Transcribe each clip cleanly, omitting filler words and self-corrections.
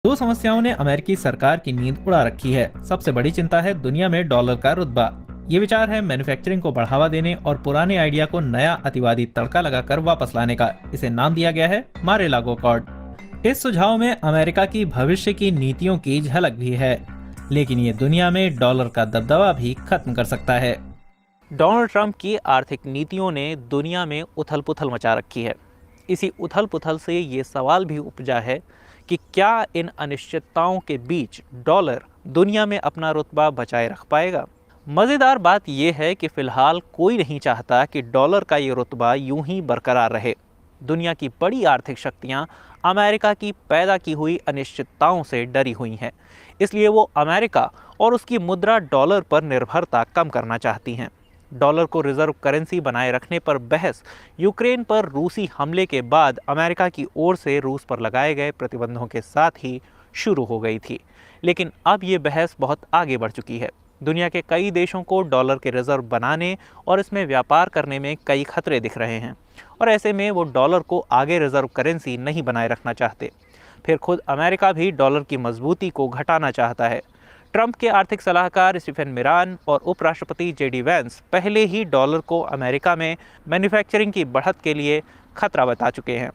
दो समस्याओं ने अमेरिकी सरकार की नींद उड़ा रखी है। सबसे बड़ी चिंता है दुनिया में डॉलर का रुतबा। ये विचार है मैन्युफैक्चरिंग को बढ़ावा देने और पुराने आइडिया को नया अतिवादी तड़का लगाकर वापस लाने का। इसे नाम दिया गया है मारे-लागो अकॉर्ड। इस सुझाव में अमेरिका की भविष्य की नीतियों की झलक भी है, लेकिन ये दुनिया में डॉलर का दबदबा भी खत्म कर सकता है। डोनाल्ड ट्रंप की आर्थिक नीतियों ने दुनिया में उथल-पुथल मचा रखी है। इसी उथल-पुथल से ये सवाल भी उपजा है कि क्या इन अनिश्चितताओं के बीच डॉलर दुनिया में अपना रुतबा बचाए रख पाएगा। मज़ेदार बात यह है कि फ़िलहाल कोई नहीं चाहता कि डॉलर का ये रुतबा यूं ही बरकरार रहे। दुनिया की बड़ी आर्थिक शक्तियां अमेरिका की पैदा की हुई अनिश्चितताओं से डरी हुई हैं, इसलिए वो अमेरिका और उसकी मुद्रा डॉलर पर निर्भरता कम करना चाहती हैं। डॉलर को रिजर्व करेंसी बनाए रखने पर बहस यूक्रेन पर रूसी हमले के बाद अमेरिका की ओर से रूस पर लगाए गए प्रतिबंधों के साथ ही शुरू हो गई थी, लेकिन अब ये बहस बहुत आगे बढ़ चुकी है। दुनिया के कई देशों को डॉलर के रिजर्व बनाने और इसमें व्यापार करने में कई खतरे दिख रहे हैं, और ऐसे में वो डॉलर को आगे रिजर्व करेंसी नहीं बनाए रखना चाहते। फिर खुद अमेरिका भी डॉलर की मजबूती को घटाना चाहता है। ट्रंप के आर्थिक सलाहकार स्टीफन मिरान और उपराष्ट्रपति जेडी वैंस पहले ही डॉलर को अमेरिका में मैन्युफैक्चरिंग की बढ़त के लिए खतरा बता चुके हैं।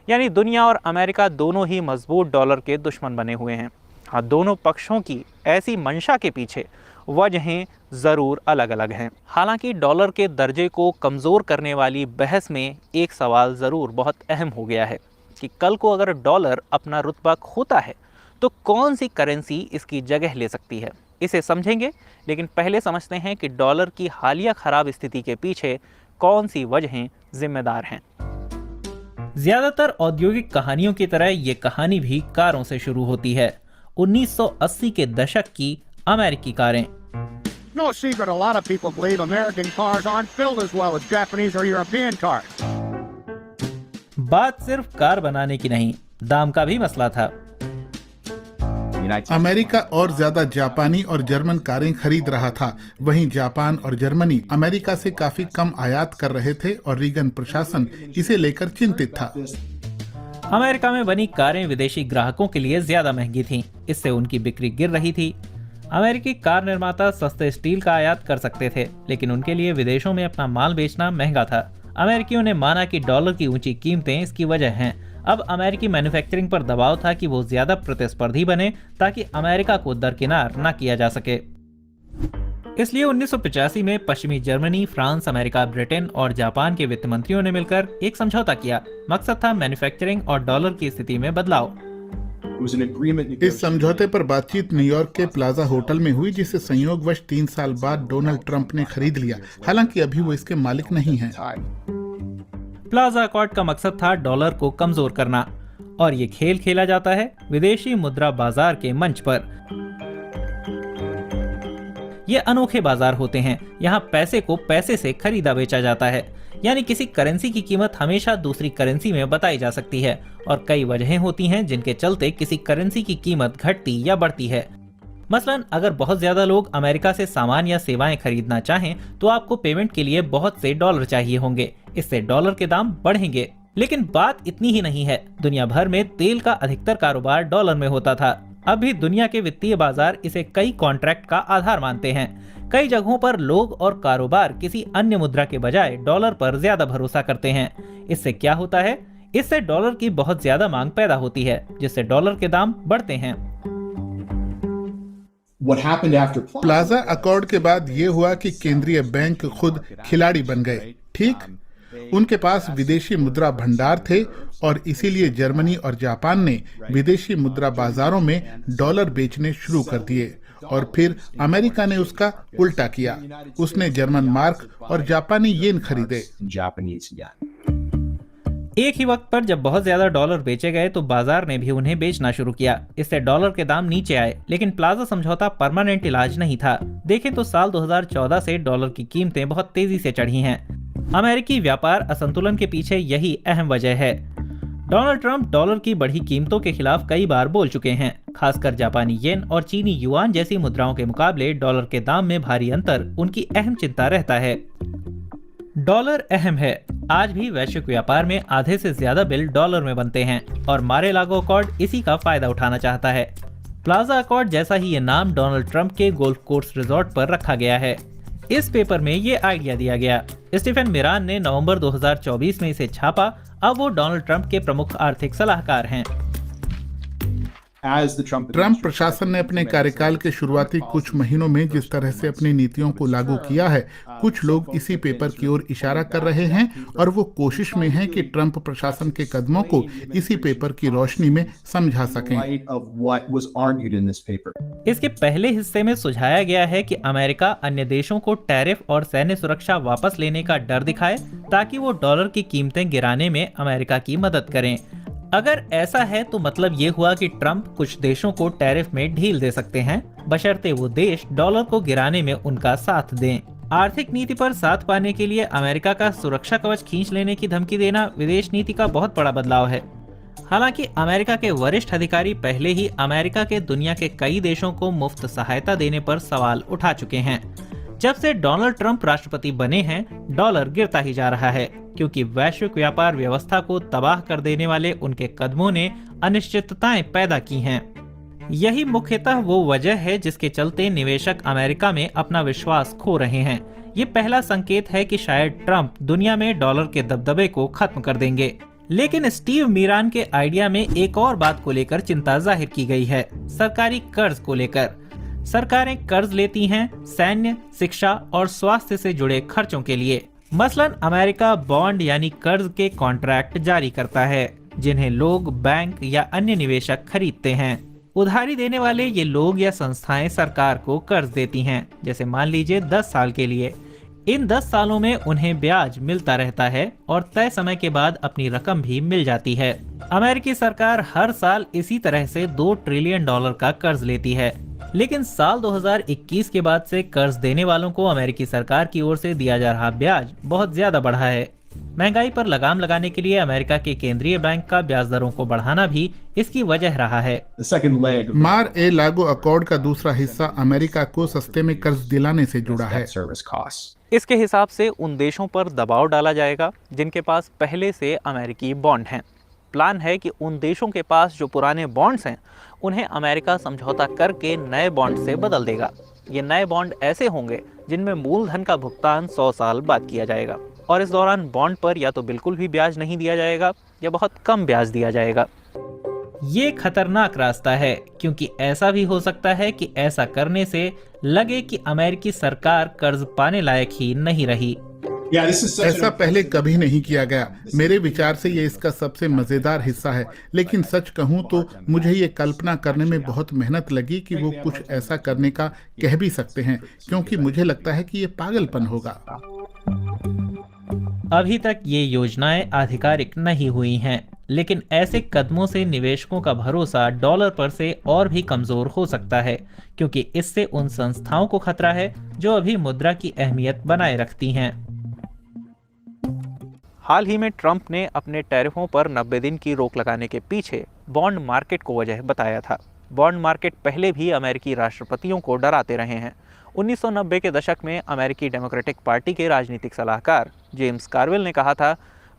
यानी दुनिया और अमेरिका दोनों ही मजबूत डॉलर के दुश्मन बने हुए हैं। हाँ, दोनों पक्षों की ऐसी मंशा के पीछे वजहें ज़रूर अलग अलग हैं। हालांकि डॉलर के दर्जे को कमज़ोर करने वाली बहस में एक सवाल ज़रूर बहुत अहम हो गया है कि कल को अगर डॉलर अपना रुतबा खोता है तो कौन सी करेंसी इसकी जगह ले सकती है। इसे समझेंगे, लेकिन पहले समझते हैं कि डॉलर की हालिया खराब स्थिति के पीछे कौन सी वजहें जिम्मेदार हैं। ज्यादातर औद्योगिक कहानियों की तरह ये कहानी भी कारों से शुरू होती है। 1980 के दशक की अमेरिकी कारें। No secret, a lot of people believe American cars aren't built as well as Japanese or European cars. बात सिर्फ कार बनाने की नहीं, दाम का भी मसला था। अमेरिका और ज्यादा जापानी और जर्मन कारें खरीद रहा था, वहीं जापान और जर्मनी अमेरिका से काफी कम आयात कर रहे थे और रीगन प्रशासन इसे लेकर चिंतित था। अमेरिका में बनी कारें विदेशी ग्राहकों के लिए ज्यादा महंगी थीं, इससे उनकी बिक्री गिर रही थी। अमेरिकी कार निर्माता सस्ते स्टील का आयात कर सकते थे, लेकिन उनके लिए विदेशों में अपना माल बेचना महंगा था। अमेरिकियों ने माना कि डॉलर की ऊंची कीमतें इसकी वजह हैं। अब अमेरिकी मैन्युफैक्चरिंग पर दबाव था कि वो ज्यादा प्रतिस्पर्धी बने ताकि अमेरिका को दरकिनार न किया जा सके। इसलिए 1985 में पश्चिमी जर्मनी, फ्रांस, अमेरिका, ब्रिटेन और जापान के वित्त मंत्रियों ने मिलकर एक समझौता किया। मकसद था मैन्युफैक्चरिंग और डॉलर की स्थिति में बदलाव। इस समझौते पर बातचीत न्यूयॉर्क के प्लाजा होटल में हुई, जिसे संयोगवश 3 साल बाद डोनाल्ड ट्रंप ने खरीद लिया। हालांकि अभी वो इसके मालिक नहीं हैं। प्लाजा अकॉर्ड का मकसद था डॉलर को कमजोर करना, और ये खेल खेला जाता है विदेशी मुद्रा बाजार के मंच पर। ये अनोखे बाजार होते हैं। यहाँ पैसे को पैसे से खरीदा बेचा जाता है, यानी किसी करेंसी की कीमत हमेशा दूसरी करेंसी में बताई जा सकती है, और कई वजहें होती हैं जिनके चलते किसी करेंसी की कीमत घटती या बढ़ती है। मसलन अगर बहुत ज्यादा लोग अमेरिका से सामान या सेवाएं खरीदना चाहें तो आपको पेमेंट के लिए बहुत से डॉलर चाहिए होंगे। इससे डॉलर के दाम बढ़ेंगे। लेकिन बात इतनी ही नहीं है। दुनिया भर में तेल का अधिकतर कारोबार डॉलर में होता था। अब भी दुनिया के वित्तीय बाजार इसे कई कॉन्ट्रैक्ट का आधार मानते हैं। कई जगहों पर लोग और कारोबार किसी अन्य मुद्रा के बजाय डॉलर पर ज्यादा भरोसा करते हैं। इससे क्या होता है? इससे डॉलर की बहुत ज्यादा मांग पैदा होती है, जिससे डॉलर के दाम बढ़ते हैं। प्लाजा अकॉर्ड के बाद ये हुआ कि केंद्रीय बैंक खुद खिलाड़ी बन गए। ठीक, उनके पास विदेशी मुद्रा भंडार थे और इसीलिए जर्मनी और जापान ने विदेशी मुद्रा बाजारों में डॉलर बेचने शुरू कर दिए, और फिर अमेरिका ने उसका उल्टा किया। उसने जर्मन मार्क और जापानी येन खरीदे। एक ही वक्त पर जब बहुत ज्यादा डॉलर बेचे गए तो बाजार ने भी उन्हें बेचना शुरू किया। इससे डॉलर के दाम नीचे आए, लेकिन प्लाजा समझौता परमानेंट इलाज नहीं था। देखें तो साल 2014 से डॉलर की कीमतें बहुत तेजी से चढ़ी हैं। अमेरिकी व्यापार असंतुलन के पीछे यही अहम वजह है। डोनाल्ड ट्रंप डॉलर की बढ़ी कीमतों के खिलाफ कई बार बोल चुके हैं। खासकर जापानी येन और चीनी युआन जैसी मुद्राओं के मुकाबले डॉलर के दाम में भारी अंतर उनकी अहम चिंता रहता है। डॉलर अहम है आज भी वैश्विक व्यापार में आधे से ज्यादा बिल डॉलर में बनते हैं और मारे-लागो अकॉर्ड इसी का फायदा उठाना चाहता है। प्लाजा अकॉर्ड जैसा ही ये नाम डोनाल्ड ट्रंप के गोल्फ कोर्स रिजॉर्ट पर रखा गया है। इस पेपर में ये आइडिया दिया गया। स्टीफन मिरान ने नवंबर 2024 में इसे छापा। अब वो डोनाल्ड ट्रंप के प्रमुख आर्थिक सलाहकार हैं। ट्रंप प्रशासन ने अपने कार्यकाल के शुरुआती कुछ महीनों में जिस तरह से अपनी नीतियों को लागू किया है, कुछ लोग इसी पेपर की ओर इशारा कर रहे हैं और वो कोशिश में हैं कि ट्रंप प्रशासन के कदमों को इसी पेपर की रोशनी में समझा सकें। इसके पहले हिस्से में सुझाया गया है कि अमेरिका अन्य देशों को टैरिफ और सैन्य सुरक्षा वापस लेने का डर दिखाए ताकि वो डॉलर की कीमतें गिराने में अमेरिका की मदद करें। अगर ऐसा है तो मतलब ये हुआ कि ट्रंप कुछ देशों को टैरिफ में ढील दे सकते हैं, बशर्ते वो देश डॉलर को गिराने में उनका साथ दें। आर्थिक नीति पर साथ पाने के लिए अमेरिका का सुरक्षा कवच खींच लेने की धमकी देना विदेश नीति का बहुत बड़ा बदलाव है। हालांकि अमेरिका के वरिष्ठ अधिकारी पहले ही अमेरिका के दुनिया के कई देशों को मुफ्त सहायता देने पर सवाल उठा चुके हैं। जब से डोनाल्ड ट्रंप राष्ट्रपति बने हैं, डॉलर गिरता ही जा रहा है क्योंकि वैश्विक व्यापार व्यवस्था को तबाह कर देने वाले उनके कदमों ने अनिश्चितताएं पैदा की हैं। यही मुख्यतः वो वजह है जिसके चलते निवेशक अमेरिका में अपना विश्वास खो रहे हैं। ये पहला संकेत है कि शायद ट्रंप दुनिया में डॉलर के दबदबे को खत्म कर देंगे। लेकिन स्टीव मिरान के आइडिया में एक और बात को लेकर चिंता जाहिर की गई है, सरकारी कर्ज को लेकर। सरकारें कर्ज लेती हैं सैन्य, शिक्षा और स्वास्थ्य से जुड़े खर्चों के लिए। मसलन अमेरिका बॉन्ड यानी कर्ज के कॉन्ट्रैक्ट जारी करता है जिन्हें लोग, बैंक या अन्य निवेशक खरीदते हैं। उधारी देने वाले ये लोग या संस्थाएं सरकार को कर्ज देती हैं, जैसे मान लीजिए 10 साल के लिए। इन 10 सालों में उन्हें ब्याज मिलता रहता है और तय समय के बाद अपनी रकम भी मिल जाती है। अमेरिकी सरकार हर साल इसी तरह से $2 ट्रिलियन का कर्ज लेती है। लेकिन साल 2021 के बाद से कर्ज देने वालों को अमेरिकी सरकार की ओर से दिया जा रहा ब्याज बहुत ज्यादा बढ़ा है। महंगाई पर लगाम लगाने के लिए अमेरिका के केंद्रीय बैंक का ब्याज दरों को बढ़ाना भी इसकी वजह रहा है। मार-ए-लागो अकॉर्ड का दूसरा हिस्सा अमेरिका को सस्ते में कर्ज दिलाने से जुड़ा है। इसके हिसाब से उन देशों पर दबाव डाला जाएगा जिनके पास पहले से अमेरिकी बॉन्ड हैं। प्लान है कि उन देशों के पास जो पुराने बॉन्ड्स हैं उन्हें अमेरिका समझौता करके नए बॉन्ड से बदल देगा। ये नए बॉन्ड ऐसे होंगे जिनमें मूलधन का भुगतान 100 साल बाद किया जाएगा और इस दौरान बॉन्ड पर या तो बिल्कुल भी ब्याज नहीं दिया जाएगा या बहुत कम ब्याज दिया जाएगा। ये खतरनाक रास्ता है क्योंकि ऐसा भी हो सकता है कि ऐसा करने से लगे कि अमेरिकी सरकार कर्ज पाने लायक ही नहीं रही। ऐसा पहले कभी नहीं किया गया। मेरे विचार से ये इसका सबसे मजेदार हिस्सा है, लेकिन सच कहूँ तो मुझे ये कल्पना करने में बहुत मेहनत लगी कि वो कुछ ऐसा करने का कह भी सकते हैं, क्योंकि मुझे लगता है कि ये पागलपन होगा। अभी तक ये योजनाएं आधिकारिक नहीं हुई हैं, लेकिन ऐसे कदमों से निवेशकों का भरोसा डॉलर पर से और भी कमजोर हो सकता है क्योंकि इससे उन संस्थाओं को खतरा है जो अभी मुद्रा की अहमियत बनाए रखती हैं। हाल ही में ट्रंप ने अपने टैरिफों पर 90 दिन की रोक लगाने के पीछे बॉन्ड मार्केट को वजह बताया था। बॉन्ड मार्केट पहले भी अमेरिकी राष्ट्रपतियों को डराते रहे हैं। 1990 के दशक में अमेरिकी डेमोक्रेटिक पार्टी के राजनीतिक सलाहकार जेम्स कार्विल ने कहा था,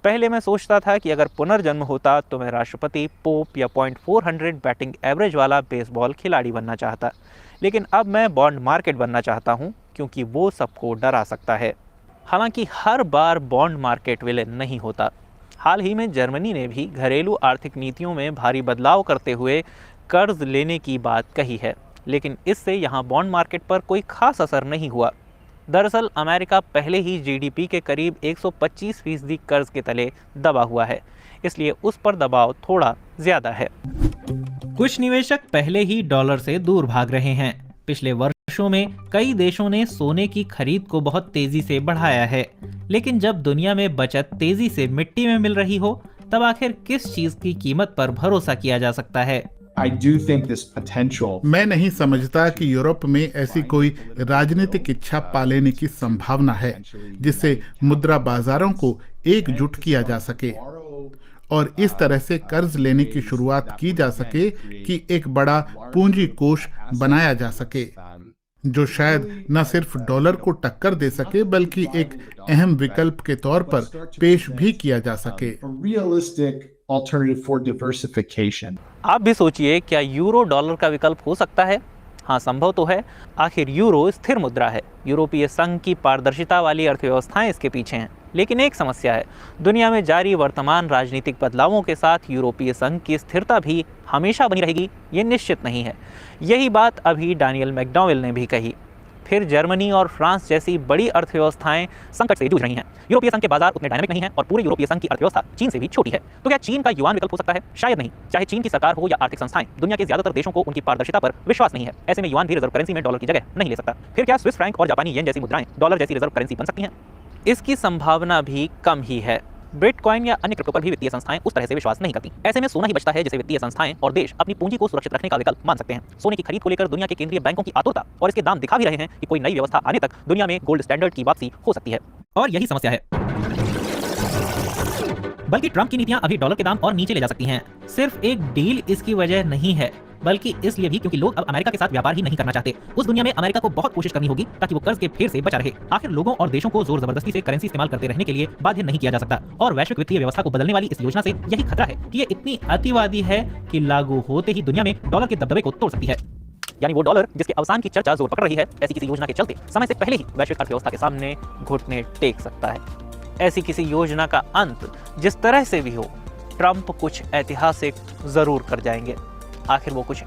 पहले मैं सोचता था कि अगर पुनर्जन्म होता तो मैं राष्ट्रपति, पोप या .400 बैटिंग एवरेज वाला बेसबॉल खिलाड़ी बनना चाहता, लेकिन अब मैं बॉन्ड मार्केट बनना चाहता हूं क्योंकि वो सबको डरा सकता है। हालांकि हर बार बॉन्ड मार्केट विलेन नहीं होता। हाल ही में जर्मनी ने भी घरेलू आर्थिक नीतियों में भारी बदलाव करते हुए कर्ज लेने की बात कही है, लेकिन इससे यहाँ बॉन्ड मार्केट पर कोई खास असर नहीं हुआ। दरअसल अमेरिका पहले ही जीडीपी के करीब 125% कर्ज के तले दबा हुआ है, इसलिए उस पर दबाव थोड़ा ज्यादा है। कुछ निवेशक पहले ही डॉलर से दूर भाग रहे हैं। पिछले वर्षों में कई देशों ने सोने की खरीद को बहुत तेजी से बढ़ाया है, लेकिन जब दुनिया में बचत तेजी से मिट्टी में मिल रही हो, तब आखिर किस चीज की कीमत पर भरोसा किया जा सकता है? मैं नहीं समझता कि यूरोप में ऐसी कोई राजनीतिक इच्छा पा लेने की संभावना है जिससे मुद्रा बाजारों को एकजुट किया जा सके और इस तरह से कर्ज लेने की शुरुआत की जा सके कि एक बड़ा पूंजी कोष बनाया जा सके जो शायद न सिर्फ डॉलर को टक्कर दे सके बल्कि एक अहम विकल्प के तौर पर पेश भी किया जा सके। आप भी सोचिए, क्या यूरो डॉलर का विकल्प हो सकता है? हाँ, संभव तो है। आखिर यूरो स्थिर मुद्रा है। यूरोपीय संघ की पारदर्शिता वाली अर्थव्यवस्थाएं इसके पीछे हैं। लेकिन एक समस्या है, दुनिया में जारी वर्तमान राजनीतिक बदलावों के साथ यूरोपीय संघ की स्थिरता भी हमेशा बनी रहेगी, ये निश्चित नहीं है। यही बात अभी डैनियल मैकडॉवेल ने भी कही। फिर जर्मनी और फ्रांस जैसी बड़ी अर्थव्यवस्थाएं संकट से जूझ रही हैं। यूरोपीय संघ के बाजार उतने डायनामिक नहीं हैं और पूरे यूरोपीय संघ की अर्थव्यवस्था चीन से भी छोटी है। तो क्या चीन का युआन विकल्प हो सकता है? शायद नहीं। चाहे चीन की सरकार हो या आर्थिक संस्थाएं, दुनिया के ज्यादातर देशों को उनकी पारदर्शिता पर विश्वास नहीं है। ऐसे में युआन भी रिजर्व करेंसी में डॉलर की जगह नहीं ले सकता। फिर क्या स्विस फ्रैंक और जापानी येन जैसी मुद्राएं डॉलर जैसी रिजर्व करेंसी बन सकती हैं? इसकी संभावना भी कम ही है। बिटकॉइन या अन्य क्रिप्टो पर भी वित्तीय संस्थाएं उस तरह से विश्वास नहीं करती। ऐसे में सोना ही बचता है जिसे वित्तीय संस्थाएं और देश अपनी पूंजी को सुरक्षित रखने का विकल्प मान सकते हैं। सोने की खरीद को लेकर दुनिया के केंद्रीय बैंकों की आतुरता और इसके दाम दिखा भी रहे हैं कि कोई नई व्यवस्था आने तक दुनिया में गोल्ड स्टैंडर्ड की वापसी हो सकती है। और यही समस्या है। बल्कि ट्रंप की नीतियां अभी डॉलर के दाम और नीचे ले जा सकती हैं। सिर्फ एक डील इसकी वजह नहीं है, बल्कि इसलिए भी क्योंकि लोग अब अमेरिका के साथ व्यापार ही नहीं करना चाहते। उस दुनिया में अमेरिका को बहुत कोशिश करनी होगी ताकि वो कर्ज के फेर से बचा रहे। आखिर लोगों और देशों को जोर जबरदस्ती से करेंसी इस्तेमाल करते रहने के लिए बाध्य नहीं किया जा सकता। और वैश्विक वित्तीय व्यवस्था को बदलने वाली इस योजना से यही खतरा है कि ये इतनी अतिवादी है कि लागू होते ही दुनिया में डॉलर के दबदबे को तोड़ सकती है। यानी वो डॉलर जिसके अवसान की चर्चा जोर पकड़ रही है, ऐसी किसी योजना के चलते समय से पहले ही वैश्विक अर्थव्यवस्था के सामने घुटने टेक सकता है। ऐसी किसी योजना का अंत जिस तरह से भी हो, ट्रंप कुछ ऐतिहासिक जरूर कर जाएंगे। आखिर वो कुछ